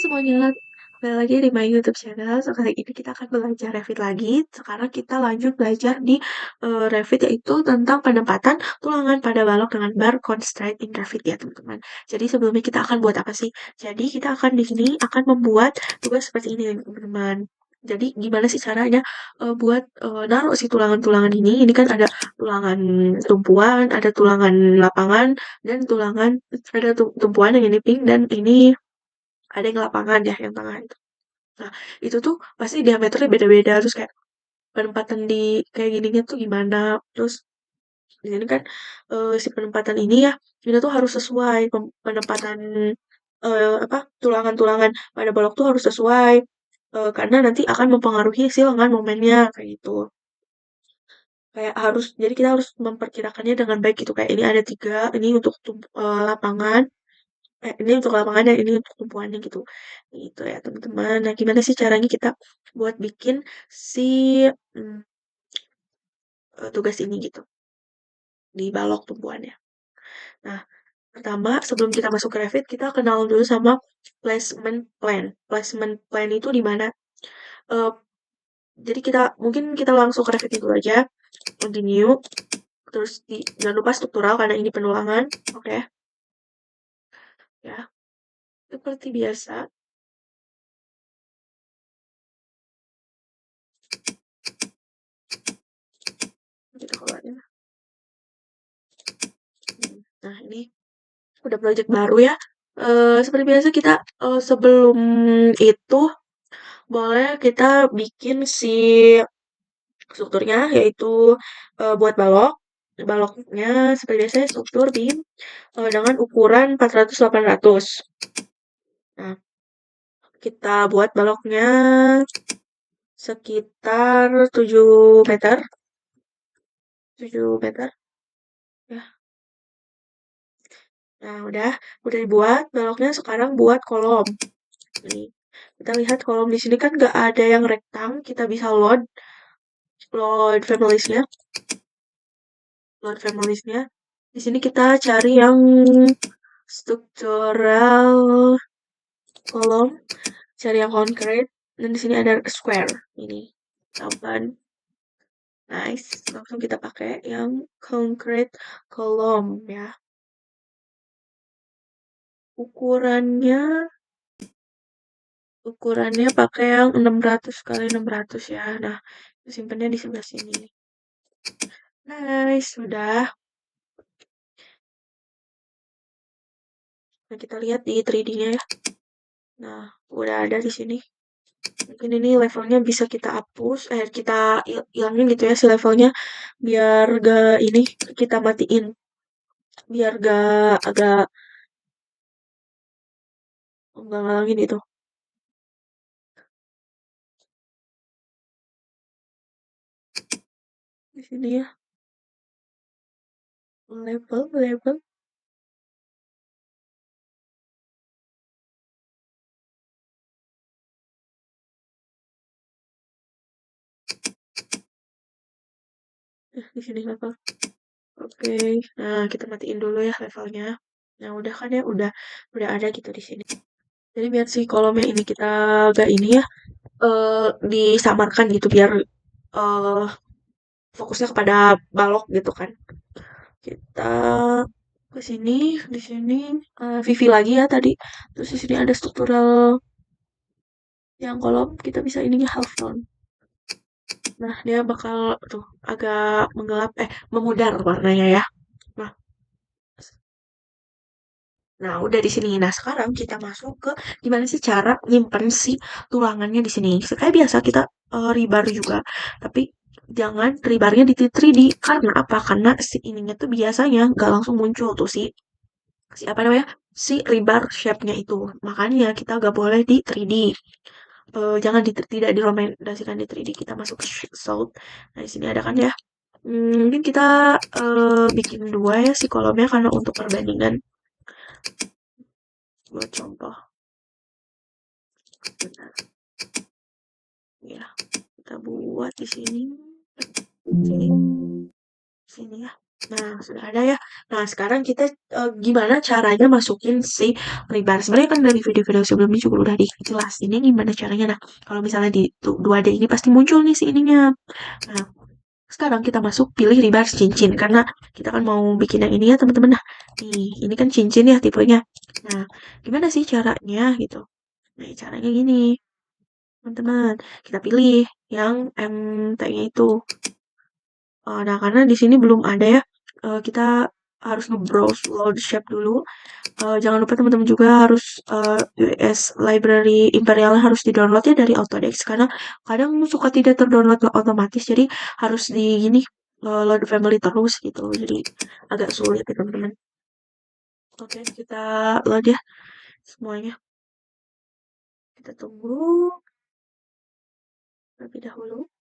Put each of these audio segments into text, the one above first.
semuanya, kembali lagi di my YouTube channel. So, kali ini kita akan belajar Revit lagi. Sekarang kita lanjut belajar di Revit, yaitu tentang penempatan tulangan pada balok dengan bar constraint in Revit ya teman-teman. Jadi sebelumnya kita akan buat apa sih? Jadi kita akan di sini akan membuat tugas seperti ini teman-teman. Jadi gimana sih caranya buat naruh si tulangan-tulangan ini? Ini kan ada tulangan tumpuan, ada tulangan lapangan, dan ada tumpuan yang ini pink dan ini ada yang lapangan ya, yang tengah itu. Nah, itu tuh pasti diameternya beda-beda, terus kayak penempatan di kayak gininya tuh gimana. Terus di sini kan si penempatan ini ya, kita tuh harus sesuai penempatan apa tulangan-tulangan pada balok tuh harus sesuai karena nanti akan mempengaruhi si lengan momennya kayak gitu. Kayak harus jadi kita harus memperkirakannya dengan baik gitu. Kayak ini ada 3, ini untuk lapangan, ini untuk lapangan dan ini untuk tumpuannya gitu. Gitu ya teman-teman. Nah, gimana sih caranya kita buat bikin si mm, tugas ini gitu di balok tumpuannya. Nah, pertama sebelum kita masuk ke Revit, kita kenal dulu sama placement plan. Placement plan itu di mana? Eh, jadi kita langsung ke Revit dulu aja. Continue. Terus jangan lupa struktural karena ini penulangan. Oke. Ya. Seperti biasa. Kita keluarin. Nah, ini udah project baru ya. Seperti biasa kita sebelum itu boleh kita bikin si strukturnya yaitu buat balok. Baloknya seperti biasa struktur beam dengan ukuran 400-800. Nah, kita buat baloknya sekitar 7 meter. 7 meter. Ya. Nah, udah dibuat baloknya, sekarang buat kolom. Nih, kita lihat kolom di sini kan nggak ada yang rektang, kita bisa load familiesnya. Load familiesnya. Di sini kita cari yang struktural kolom, cari yang concrete, dan di sini ada square. Ini, tampan. Nice. Langsung kita pakai yang concrete kolom ya. Ukurannya Ukurannya pakai yang 600 kali 600 ya. Nah, simpennya di sebelah sini. Nice, sudah. Nah, kita lihat di 3D-nya ya. Nah, udah ada di sini. Mungkin ini levelnya bisa kita hapus, kita hilangin gitu ya si levelnya, biar gak ini kita matiin, biar gak agak nggak ngalangin itu. Di sini ya, level. Di sini level. Oke, nah kita matiin dulu ya levelnya. Nah, udah kan ya, udah ada gitu di sini. Jadi biar si kolomnya ini kita agak ini ya, disamarkan gitu biar eh, fokusnya kepada balok gitu kan. Kita ke sini, di sini VV lagi ya tadi. Terus di sini ada struktural yang kolom, kita bisa ininya half tone. Nah, dia bakal tuh agak memudar warnanya ya. Nah, Nah, udah di sini. Nah, sekarang kita masuk ke gimana sih cara nyimpen si tulangannya di sini. Kayak biasa kita rebar juga, tapi jangan rebarnya di 3D. Karena apa? Karena si ininya tuh biasanya nggak langsung muncul tuh si si apa namanya si rebar shape-nya itu. Makanya kita nggak boleh di 3D. Jangan tidak direkomendasikan di 3D. Kita masuk ke salt. Nah, di sini ada kan ya. Mungkin kita bikin 2 ya si kolomnya karena untuk perbandingan. Buat contoh. Bentar. Ya, kita buat di sini. Sini. Sini ya. Nah, sudah ada ya. Nah, sekarang kita gimana caranya masukin si rebar. Sebenarnya kan dari video-video sebelumnya juga udah dijelasin ini gimana caranya. Nah, kalau misalnya di 2D ini pasti muncul nih si ininya. Nah, sekarang kita masuk pilih rebar cincin karena kita kan mau bikin yang ini ya teman-teman. Nah, nih, ini kan cincin ya tipenya. Nah, gimana sih caranya gitu? Nah, caranya gini, teman-teman. Kita pilih yang MT-nya itu. Nah, karena di sini belum ada ya, kita harus nge-browse load shape dulu. Jangan lupa teman-teman juga harus US library Imperial harus di-download ya dari Autodesk karena kadang suka tidak terdownload otomatis jadi harus di gini load family terus gitu. Jadi agak sulit ya teman-teman. Oke, kita load ya semuanya. Kita tunggu terlebih dahulu.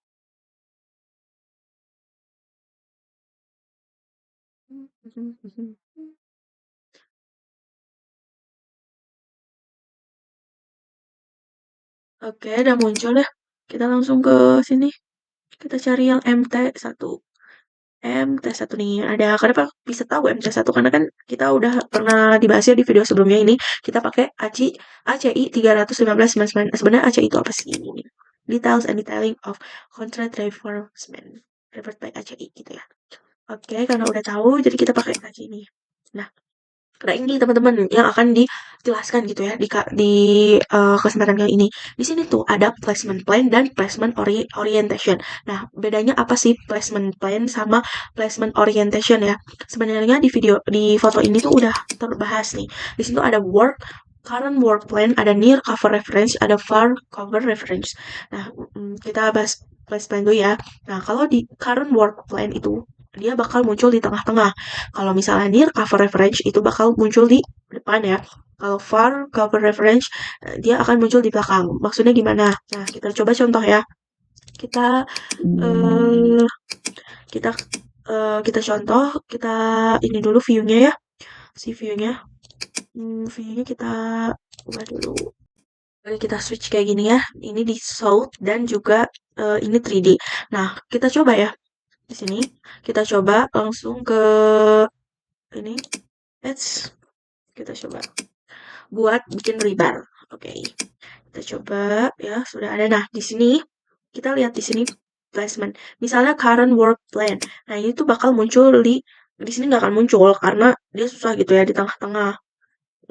Oke, udah muncul ya. Kita langsung ke sini. Kita cari yang MT1. MT1 nih, ada kenapa bisa tahu MT1 karena kan kita udah pernah dibahas ya di video sebelumnya ini kita pakai ACI 31599. Sebenarnya ACI itu apa sih? Details and detailing of contract reinforcement referred by ACI gitu ya. Oke, karena udah tahu jadi kita pakai ACI ini. Nah, nah ini teman-teman yang akan dijelaskan gitu ya kesempatan kali ini. Di sini tuh ada placement plan dan placement orientation. Nah, bedanya apa sih placement plan sama placement orientation ya? Sebenarnya di foto ini tuh udah terbahas nih. Di situ ada current work plan, ada near cover reference, ada far cover reference. Nah, kita bahas placement plan dulu ya. Nah, kalau di current work plan itu dia bakal muncul di tengah-tengah. Kalau misalnya near cover reference itu bakal muncul di depan ya. Kalau far cover reference dia akan muncul di belakang. Maksudnya gimana? Nah, kita coba contoh ya. Kita eh kita kita contoh, kita ini dulu view-nya ya. Si view-nya. View-nya kita ubah dulu. Oke, kita switch kayak gini ya. Ini di South dan juga ini 3D. Nah, kita coba ya. Di sini kita coba langsung ke ini. Let's kita coba buat bikin rebar. Oke, kita coba ya, sudah ada. Nah, di sini kita lihat di sini placement. Misalnya current work plan. Nah, ini tuh bakal muncul di sini nggak akan muncul karena dia susah gitu ya di tengah-tengah.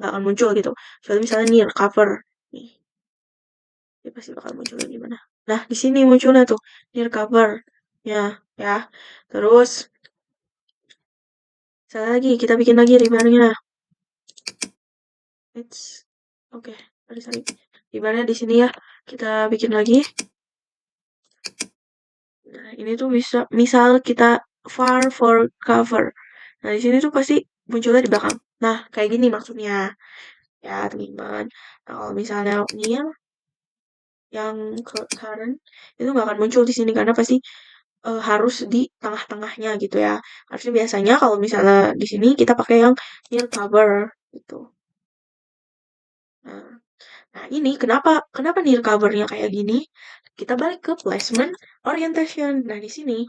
Nggak akan muncul gitu. Kecuali misalnya near cover. Nih, dia pasti bakal muncul di mana. Nah, di sini munculnya tuh near cover. Ya. Terus saya lagi kita bikin lagi rebarnya. Oke, sorry. Rebarnya di sini ya. Kita bikin lagi. Nah, ini tuh bisa misal kita far for cover. Nah, di sini tuh pasti munculnya di belakang. Nah, kayak gini maksudnya. Ya, teman-teman. Nah, kalau misalnya ini yang current itu nggak akan muncul di sini karena pasti harus di tengah-tengahnya gitu ya. Harusnya biasanya kalau misalnya di sini kita pakai yang near cover gitu. Nah, ini kenapa near covernya kayak gini? Kita balik ke placement orientation. Nah, di sini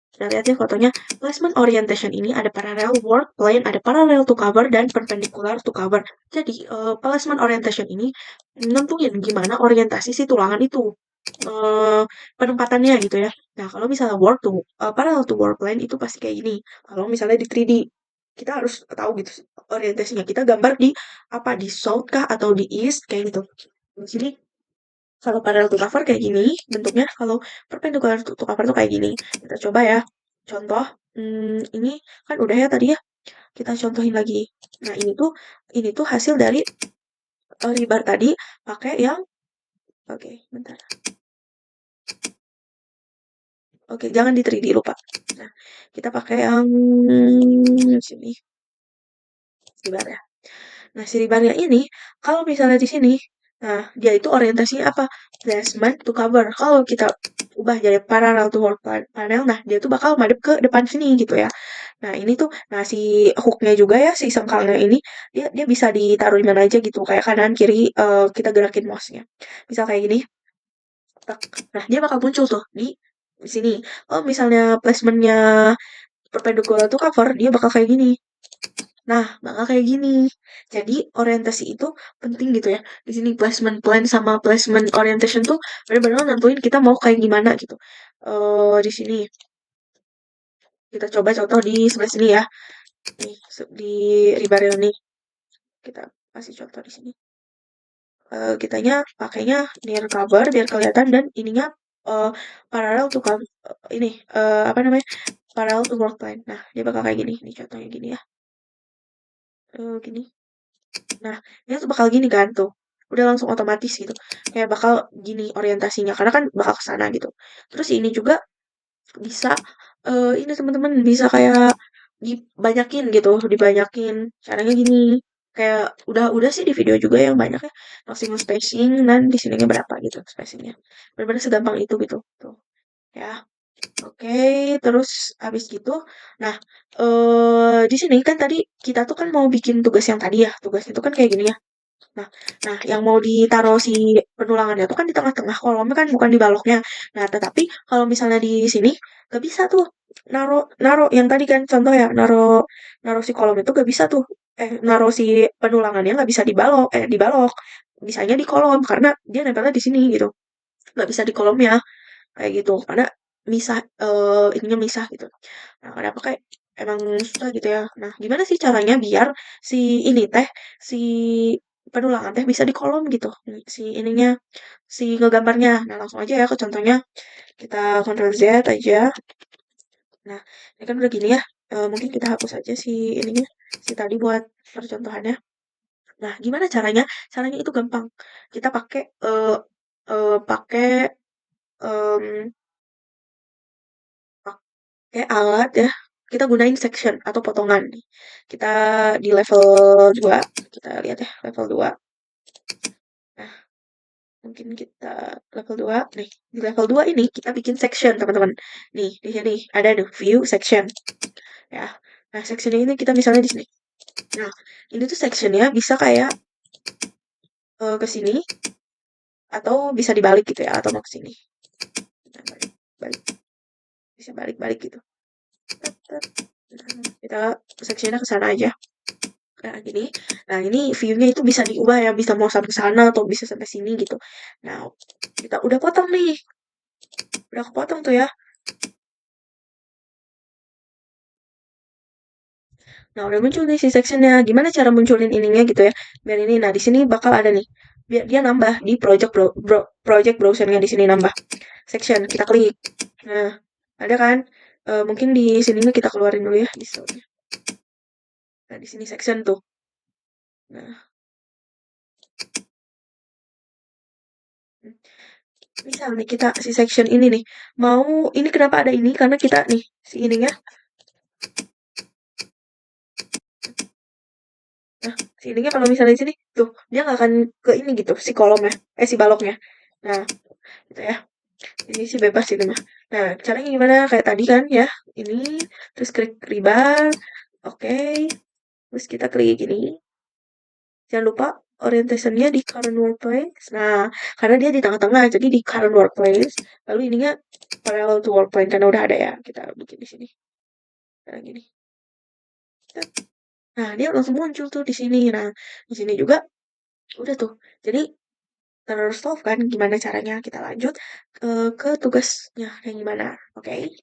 kita lihat ya fotonya. Placement orientation ini ada parallel work plane, ada parallel to cover, dan perpendicular to cover. Jadi, placement orientation ini nentuin gimana orientasi si tulangan itu. Penempatannya gitu ya. Nah, kalau misalnya parallel to work plane itu pasti kayak gini. Kalau misalnya di 3D, kita harus tahu gitu orientasinya. Kita gambar di apa, di south kah atau di east kayak gitu. Jadi kalau parallel to cover kayak gini bentuknya, kalau perpendicular to cover tuh kayak gini. Kita coba ya. Contoh, ini kan udah ya tadi ya. Kita contohin lagi. Nah, ini tuh hasil dari rebar tadi pakai yang oke, bentar. Oke, jangan di 3D lupa. Nah, kita pakai yang sini rebar ya. Nah, si rebarnya ini kalau misalnya di sini, nah dia itu orientasinya apa? Placement to cover. Kalau kita ubah jadi parallel to work panel, nah dia tuh bakal madep ke depan sini gitu ya. Nah, ini tuh, nah si hooknya juga ya, si sengkalnya ini, dia dia bisa ditaruh di mana aja gitu, kayak kanan kiri kita gerakin mouse-nya. Misal kayak gini, tak. Nah dia bakal muncul tuh di sini. Kalau misalnya placementnya perpendicular to cover, dia bakal kayak gini. Nah, bakal kayak gini. Jadi orientasi itu penting gitu ya. Di sini placement plan sama placement orientation tuh benar-benar nentuin kita mau kayak gimana gitu. Di sini kita coba contoh di sebelah sini ya. Nih, di Ribarel nih. Kita kasih contoh di sini. Kitanya pakainya near cover biar kelihatan dan ininya eh, parallel to cover, ini apa namanya? Parallel to work plan. Nah, dia bakal kayak gini. Ini contohnya gini ya. Gini. Nah, dia tuh bakal gini kan tuh. Udah langsung otomatis gitu. Kayak bakal gini orientasinya karena kan bakal ke sana gitu. Terus ini juga bisa ini teman-teman bisa kayak dibanyakin gitu, dibanyakin. Caranya gini. Kayak udah sih di video juga yang banyak ya. Maximum spacing dan di sininya berapa gitu spacingnya. Benar-benar segampang itu gitu. Tuh. Ya. Oke, terus habis gitu, nah di sini kan tadi kita tuh kan mau bikin tugas yang tadi ya, tugas itu kan kayak gini ya. Nah nah yang mau ditaruh si penulangannya tuh kan di tengah-tengah kolomnya kan bukan di baloknya. Nah tetapi kalau misalnya di sini gak bisa tuh naruh naruh yang tadi kan contoh ya naruh naruh si kolom itu gak bisa tuh naruh si penulangannya nggak bisa di balok di balok bisanya di kolom karena dia nempelnya di sini gitu nggak bisa di kolomnya kayak gitu karena misah ininya misah gitu. Nah, kenapa kayak emang susah gitu ya. Nah, gimana sih caranya biar si ini teh si penulangan teh bisa di kolom gitu. Si ininya si ngegambarnya. Nah, langsung aja ya ke contohnya. Kita Ctrl Z aja. Nah, ini kan udah gini ya. Mungkin kita hapus aja si ininya si tadi buat percontohannya. Nah, gimana caranya? Caranya itu gampang. Kita pakai pakai em, pakai alat ya, kita gunain section atau potongan. Kita di level 2 kita lihat ya, level 2. Nah, mungkin kita level 2 nih. Di level 2 ini kita bikin section, teman-teman. Nih, di sini ada nih view section ya. Nah, section ini kita misalnya di sini. Nah, ini tuh sectionnya bisa kayak ke sini atau bisa dibalik gitu ya, atau mau ke sini. Nah, balik, balik. Bisa balik-balik gitu. Nah, kita sectionnya ke sana aja. Nah, gini. Nah, ini view-nya itu bisa diubah ya, bisa mau sampai sana atau bisa sampai sini gitu. Nah, kita udah potong nih. Udah kepotong tuh ya. Nah, udah muncul nih si sectionnya. Gimana cara munculin ininya gitu ya? Biar ini, nah di sini bakal ada nih. Biar dia nambah di project browsernya di sini nambah section. Kita klik. Nah, ada kan? Mungkin di sininya kita keluarin dulu ya di source. Nah, di sini section tuh. Nah, hmm. Misal nih kita si section ini nih mau ini kenapa ada ini karena kita nih si ininya. Nah, si ininya kalau misalnya di sini, tuh dia nggak akan ke ini gitu, si kolomnya, si baloknya. Nah, gitu ya. Ini sih bebas ini mah. Nah, caranya gimana? Kayak tadi kan ya. Ini, terus klik rebar. Oke. Terus kita klik gini. Jangan lupa orientationnya di current workplace. Nah, karena dia di tengah-tengah, jadi di current workplace. Lalu ininya parallel to workplace karena udah ada ya. Kita bikin di sini. Nah, gini. Nah, dia langsung muncul tuh di sini. Nah, di sini juga udah tuh. Jadi terus solve kan gimana caranya kita lanjut ke tugasnya yang gimana. Oke.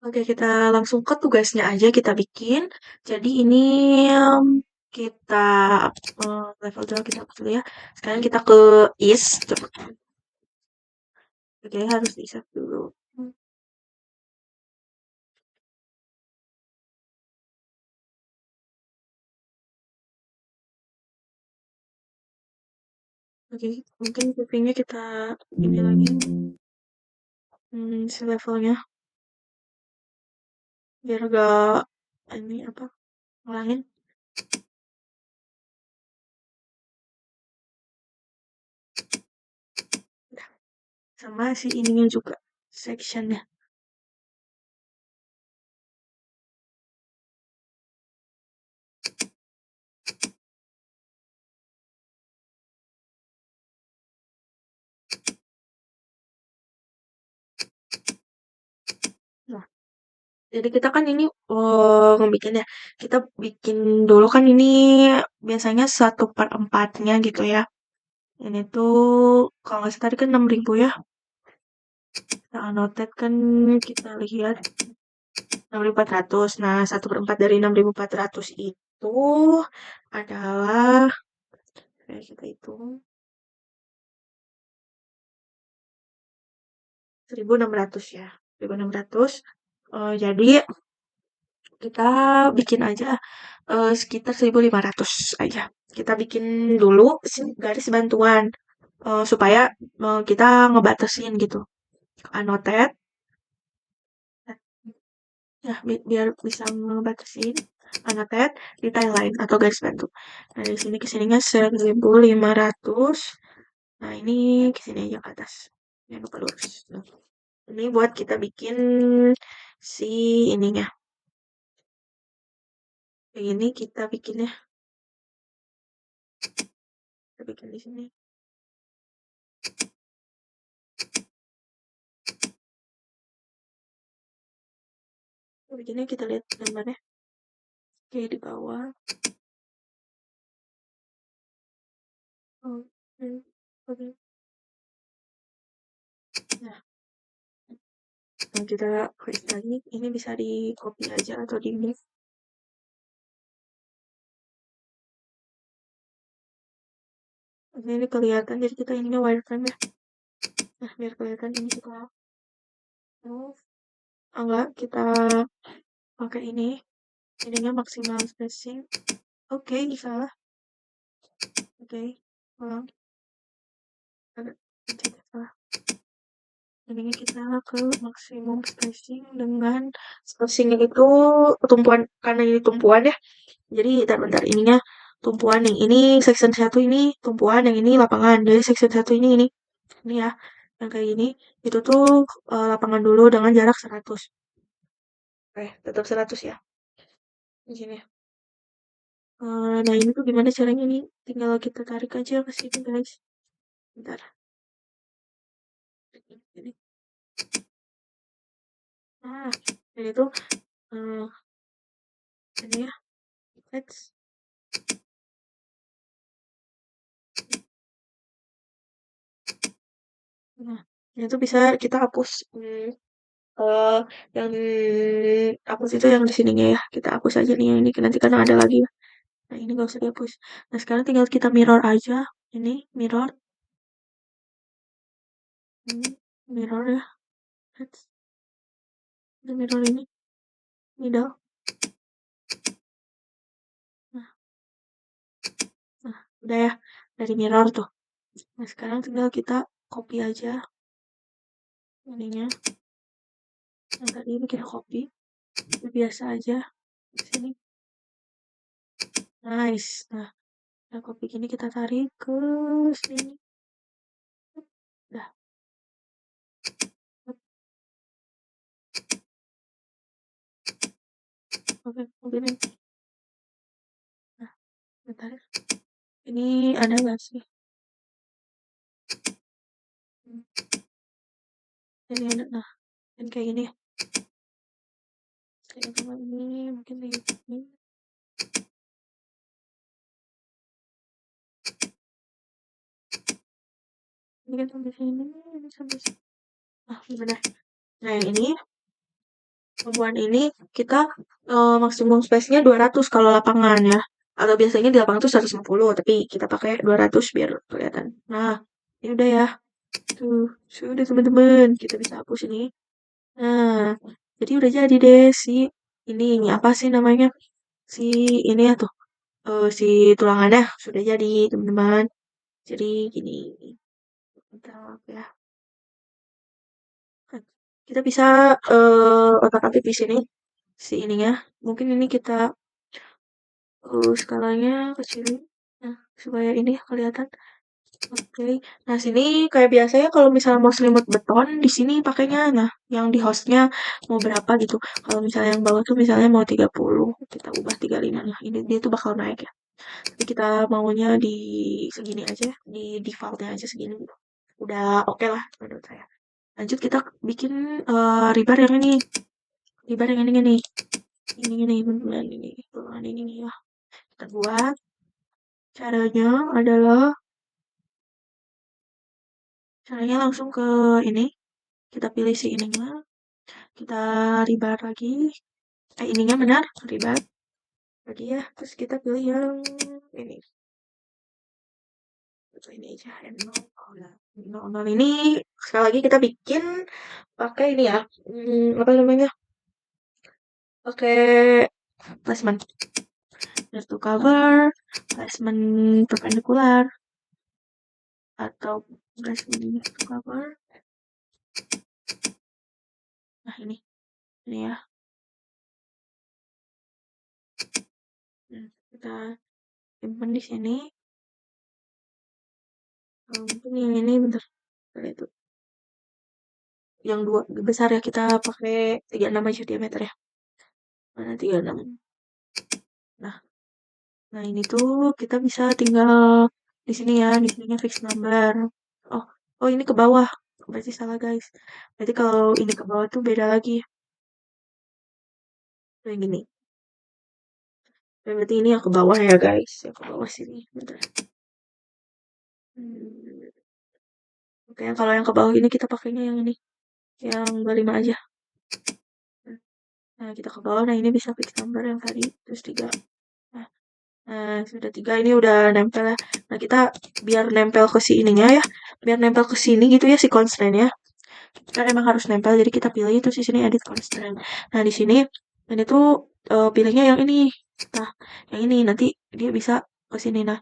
Oke, kita langsung ke tugasnya aja kita bikin. Jadi ini em, kita level 2 kita hapus dulu ya. Sekarang kita ke is. Coba. Oke, harus di save dulu. Oke, mungkin kupingnya kita ini lagi. Si levelnya biar gak ini apa ngulangin. Udah. Sama si ininya juga sectionnya. Nah, Jadi kita kan ini ngebikin ya. Kita bikin dulu kan ini biasanya 1/4-nya gitu ya. Ini tuh kalau nggak salah tadi kan 6.000 ya. Kita annotate kan kita lihat 6.400. Nah, 1/4 dari 6.400 itu adalah kita hitung 1.600 ya. 1.600. Jadi kita bikin aja sekitar 1.500 aja. Kita bikin dulu garis bantuan supaya kita ngebatasin gitu. Annotate ya biar bisa ngebatasin annotate detail line atau garis bantu. Nah, dari sini ke sininya 1.500. Nah, ini ke sini aja ke atas. Jangan lupa lurus. Nah, ini buat kita bikin si ininya. Yang ini kita bikinnya. Kita bikin di sini. Bikinnya kita lihat gambarnya. Oke, di bawah. Oke. Oke. Nah, kalau kita klik lagi, ini bisa di copy aja atau di move. Ini kelihatan, jadi kita ininya wireframe ya. Nah, biar kelihatan ini kita move. Enggak, kita pakai ini. Ininya maksimal spacing. Oke, salah. Oke, ulang. Salah. Ininya kita ke maksimum spacing dengan spacingnya itu tumpuan, karena ini tumpuan ya. Jadi bentar-bentar ininya tumpuan nih. Ini section 1 ini tumpuan, yang ini lapangan. Jadi section 1 ini ya. Yang kayak gini itu tuh lapangan dulu dengan jarak 100. Oke, tetap 100 ya. Di sini. Nah, ini tuh gimana caranya nih? Tinggal kita tarik aja ke sini, guys. Bentar. Ini. Nah, ini tuh ini ya. Let's. Nah, ini tuh bisa kita hapus. Yang hapus itu yang di sininya ya. Kita hapus aja nih yang ini. Nanti karena ada lagi ya. Nah, ini gak usah dihapus. Nah, sekarang tinggal kita mirror aja. Ini mirror. Ini mirror ya. Let's. Ini mirror ini. Middle. Nah, nah, udah ya. Dari mirror tuh. Nah, sekarang tinggal kita copy aja ininya. Yang tadi ini kita copy. Biasa aja. Di sini. Nice. Nah, yang copy gini kita tarik ke sini. Dah. Oke, begini. Nah, bentar ya. Ini ada nggak sih? Ini ada. Nah, dan kayak gini ya. Kayak sama ini, mungkin kayak gini. Ini kan sampai sini, ini sampai sini. Ah, benar. Nah, yang ini, tumbuhan ini kita maksimum space-nya 200 kalau lapangan ya. Atau biasanya di lapangan itu 150, tapi kita pakai 200 biar kelihatan. Nah, ini udah ya. Tuh, sudah teman-teman. Kita bisa hapus ini. Nah, jadi udah jadi deh ini apa sih namanya? Si ini ya tuh. Si tulangannya sudah jadi, teman-teman. Jadi gini. Bentar ya. Kita bisa otak-atik di sini si ininya. Mungkin ini kita skalanya kecilin. Nah, supaya ini kelihatan. Oke. Nah, sini kayak biasanya kalau misalnya mau selimut beton, di sini pakainya, nah, yang di hostnya mau berapa gitu. Kalau misalnya yang bawah tuh misalnya mau 30, kita ubah 35. Nah, ini dia tuh bakal naik ya. Tapi kita maunya di segini aja, di defaultnya aja segini gitu. Udah oke lah menurut saya. Lanjut kita bikin rebar yang ini. Ibarat yang ini nih. Ini teman-teman ini. Ruangan ini nih ya. Kita buat. Caranya adalah caranya langsung ke ini. Kita pilih si ininya. Kita rebar lagi. Ininya benar, rebar lagi ya. Terus kita pilih yang ini. Ini aja N00 ini sekali lagi kita bikin pakai ini ya. Apa namanya? Pakai placement left to cover, placement perpendicular atau placement left to cover. Nah ini ya. Kita simpan di sini. Mungkin yang ini bentar. Itu yang dua besar ya, kita pakai 36 aja diameter ya. Mana 36. Nah, ini tuh kita bisa tinggal di sini ya, di sininya fix number. Oh ini ke bawah. Berarti salah guys. Berarti kalau ini ke bawah tuh beda lagi. Kayak gini. Berarti ini yang ke bawah ya guys. Yang ke bawah sini. Bentar. Oke, kalau yang ke bawah ini kita pakainya yang ini. Yang 25 aja. Nah, kita ke bawah. Nah, ini bisa fix number yang tadi. Terus 3. Nah, sudah 3 ini udah nempel ya. Nah, kita biar nempel ke si ininya ya. Biar nempel ke sini gitu ya si constraint ya. Kita emang harus nempel, jadi kita pilih itu di sini edit constraint. Nah, di sini ini tuh pilihnya yang ini. Nah, yang ini nanti dia bisa ke sini nah,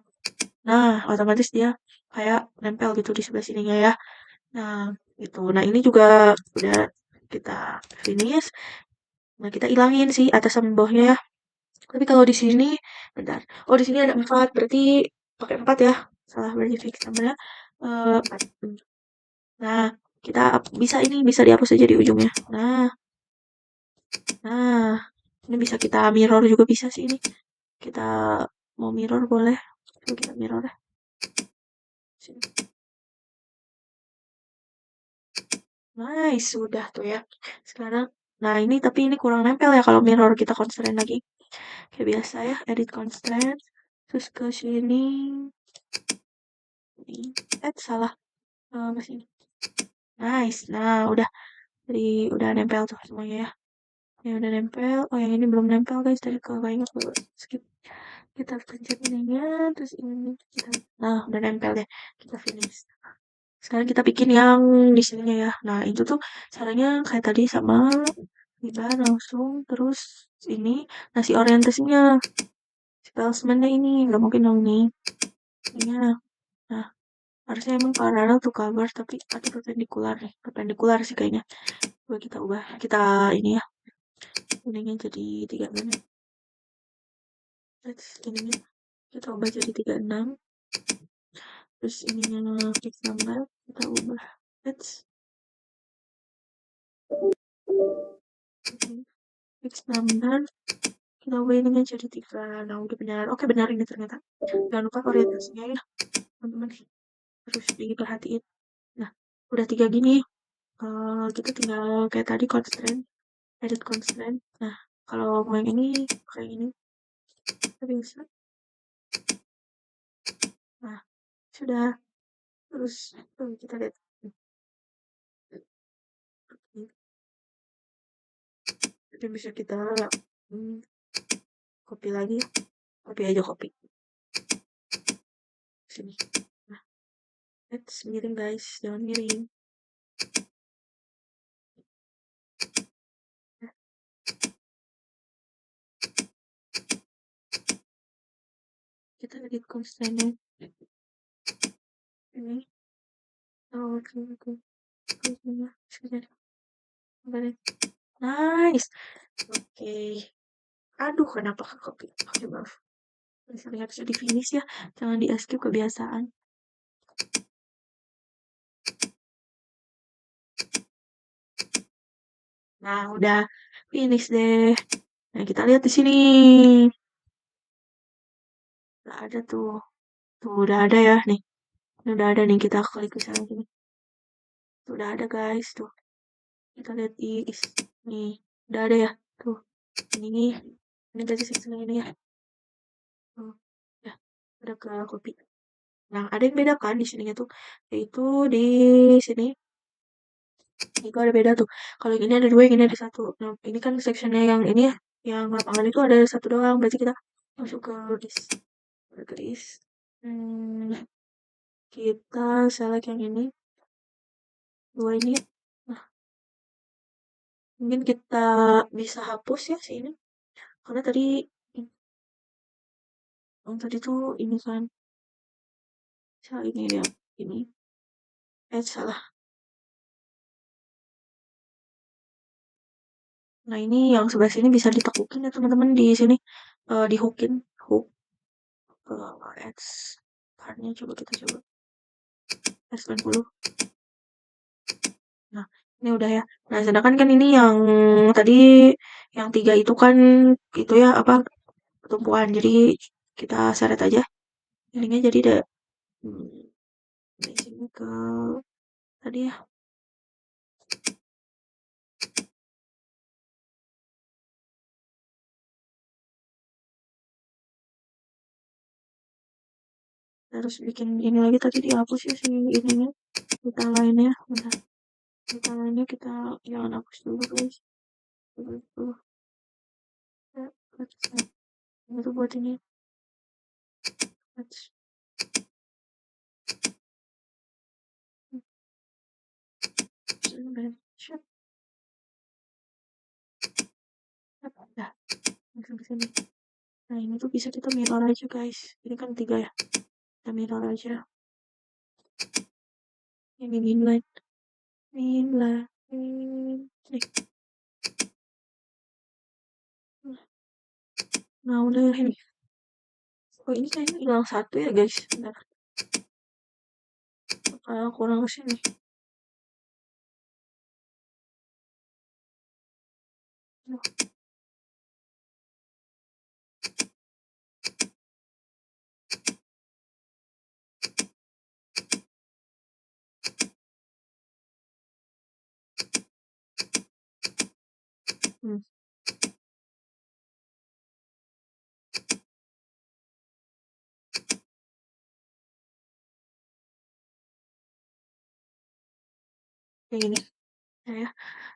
otomatis dia kayak nempel gitu di sebelah sininya ya. Nah, gitu. Nah, ini juga udah kita finish. Nah, kita ilangin sih atas sama bawahnya ya. Tapi kalau di sini, bentar. Oh, di sini ada 4, berarti pakai 4 ya. Salah berarti fix numbernya 4. Nah, kita bisa ini bisa dihapus aja di ujungnya. Nah, ini bisa kita mirror juga bisa sih ini. Kita mau mirror boleh. Coba kita mirror ya. Sini. Nice, sudah tuh ya. Sekarang, nah ini tapi ini kurang nempel ya kalau mirror kita constraint lagi. Kayak biasa ya, edit constraint. Terus ke sini. Ini, salah. Masih ini. Nice. Nah, jadi udah nempel tuh semuanya ya. Ini udah nempel. Oh, yang ini belum nempel guys. Tadi kalau nggak ingat skip. Kita pencet ininya, terus ini kita. Nah, udah nempel deh. Kita finish. Sekarang kita bikin yang di sininya ya. Nah, itu tuh caranya kayak tadi sama kita langsung terus ini nasi orientasinya. Si placement ini nggak mungkin dong nih. Ini nah, harusnya emang parallel to cover tapi ada perpendikular nih. Perpendikular sih kayaknya. Coba kita ubah. Kita ini ya. Ininya jadi 36. Let's ininya kita ubah jadi 36. Terus ininya fix number kita ubah. Let's fix number kita ubah ininya jadi 3. Nah, udah benar. Oke, benar ini ternyata. Jangan lupa orientasinya ya, teman-teman. Terus diperhatiin. Nah, udah 3 gini. Kita tinggal kayak tadi constraint, edit constraint. Nah, kalau mau yang ini kayak ini, kita bisa. Nah, sudah. Terus kita lihat. Jadi bisa kita copy lagi. Copy aja copy. Sini. Nah, let's miring guys, jangan miring. Kita edit constraint-nya. Ini. Oh, oke. Sebentar. Nice. Oke. Aduh, kenapa copy? Oke, maaf. Misalnya harus di finish ya, jangan di escape kebiasaan. Nah, udah finish deh. Nah, kita lihat di sini. Udah ada tuh. Tuh, udah ada ya nih. Ini udah ada nih, kita klik ke sana sini. Tuh, udah ada guys, tuh. Kita lihat di nih. Udah ada ya? Tuh, ini berarti section ini ya. Tuh, ya, udah ke copy. Nah, ada yang beda kan di sininya tuh, yaitu di sini itu ada beda tuh. Kalau yang ini ada dua, yang ini ada satu. Nah, ini kan sectionnya yang ini ya, yang lapangan itu ada satu doang. Berarti kita masuk ke list, ke list. Kita select yang ini, dua ini. Nah, mungkin kita bisa hapus ya sini, karena tadi yang tadi tuh ini kan, salah ini ya, ini. Salah. Nah, ini yang sebelah sini bisa ditekukin ya teman-teman di sini, dihookin, hook ke ads card-nya coba kita coba. S90. Nah, ini udah ya. Nah, sedangkan kan ini yang tadi yang tiga itu kan itu ya apa tumpuan. Jadi kita seret aja. Ininya jadi hmm, dari sini ke tadi ya. Harus bikin ini lagi tadi dihapus ya si ininya. Kita lainnya udah. Kita lainnya kita jangan hapus dulu guys. Dulu. Ya, itu buat ini. Let's shut up. Dah, langsung ke sini. Nah, ini tuh bisa kita mirror aja guys. Ini kan tiga ya. Kita mirror aja. Ini inline. Inline. Nih. Nah, udah ini. Oh, ini kayaknya hilang satu ya guys. Bentar. Kalau kurang kesini. Hmm. Kayak gini. Nah, ya.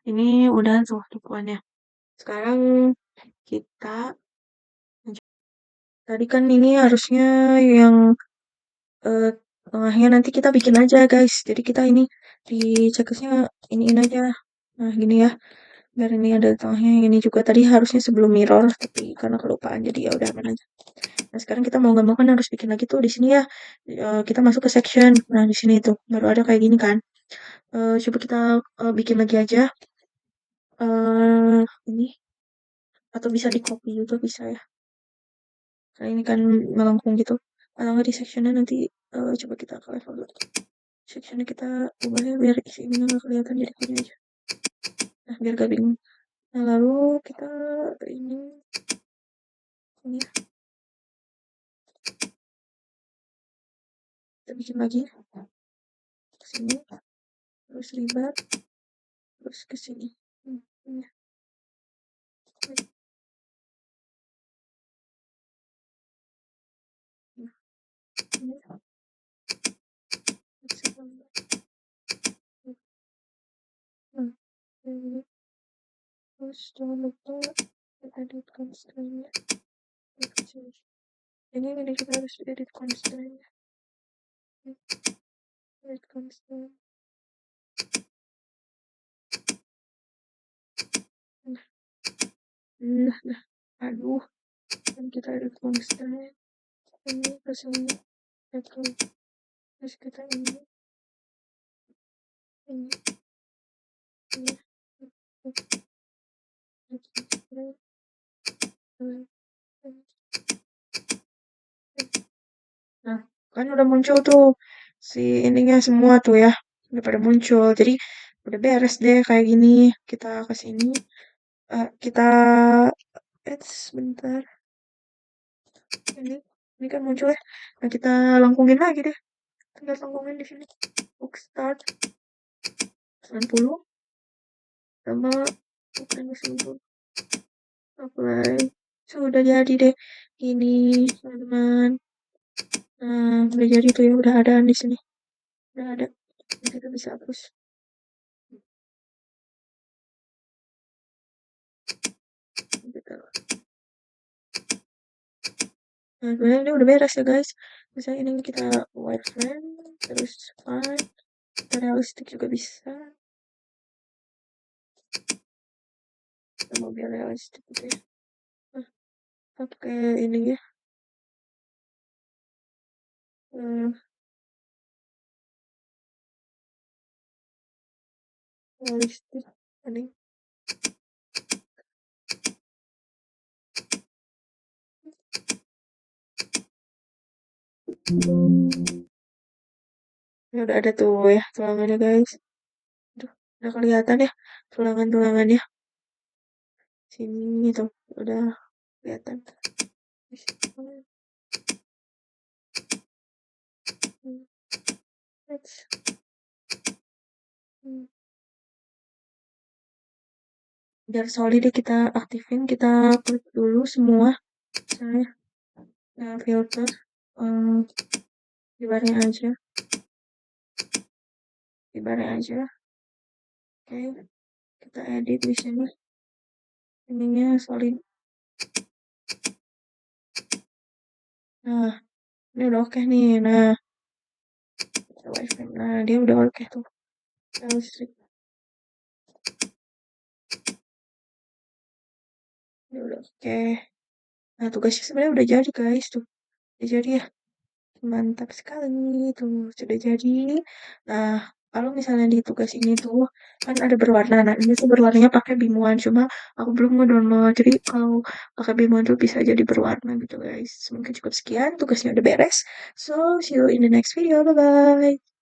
Ini udah tuh tumpuannya. Sekarang kita tadi kan ini harusnya yang tengahnya nanti kita bikin aja guys. Jadi kita ini di checklistnya iniin aja. Nah, gini ya. Biar ini ada tengahnya ini juga tadi harusnya sebelum mirror tapi karena kelupaan jadi ya udah aman aja. Nah, sekarang kita mau nggak mau kan harus bikin lagi tuh di sini ya. Kita masuk ke section. Nah, di sini tuh baru ada kayak gini kan. Coba kita bikin lagi aja. Ini atau bisa di copy juga bisa ya. Karena ini kan melengkung gitu. Kalau nggak di sectionnya nanti coba kita ke level 2. Sectionnya kita ubah ya biar isinya nggak kelihatan jadi gini aja. Nah, biar gak bingung. Nah, lalu kita ini ya. Kita bikin lagi ke sini, terus ribar, terus ke sini. Ini. Ini. Ini. Terus jangan lupa edit constraint-nya. Ini juga harus edit constraint-nya. Edit constraint. Nah, aduh, kan kita edit constraint. Ini ke sini, terus kita ini, ini, nah, kan udah muncul tuh si ininya semua tuh ya, udah pada muncul. Jadi udah beres deh kayak gini. Kita ke sini, kita sebentar. Ini kan muncul ya. Nah, kita lengkungin lagi deh. Tinggal lengkungin di sini. Book start 90 sama bukan sungguh apply. Sudah jadi deh ini teman-teman. Nah, udah jadi tuh ya, udah ada di sini. Udah ada. Nanti kita bisa hapus. Gitu. Nah, sebenarnya ini udah beres ya guys. Misalnya ini kita wireframe, terus fine, kita realistik juga bisa. Kita mau biar realistik gitu ya. Nah, pakai ini ya. Hmm, realistik. Ini. Ini udah ada tuh ya tulangannya guys. Aduh, udah kelihatan ya tulangan-tulangannya. Sini tuh udah kelihatan. Let's biar solid deh kita aktifin, kita klik dulu semua misalnya filter di barnya aja, oke, kita edit di sini ininya solid. Nah, ini udah oke nih. Nah, kita wireframe. Nah, dia udah oke tuh. Listrik. Dia udah oke. Nah, tugasnya sebenarnya udah jadi guys tuh. Udah jadi ya. Mantap sekali tuh sudah jadi. Nah, kalau misalnya di tugas ini tuh kan ada berwarna. Nah, ini tuh berwarnanya pakai bimuan. Cuma aku belum ngedownload. Jadi kalau pakai bimuan tuh bisa jadi berwarna gitu guys. Mungkin cukup sekian. Tugasnya udah beres. So, see you in the next video. Bye bye.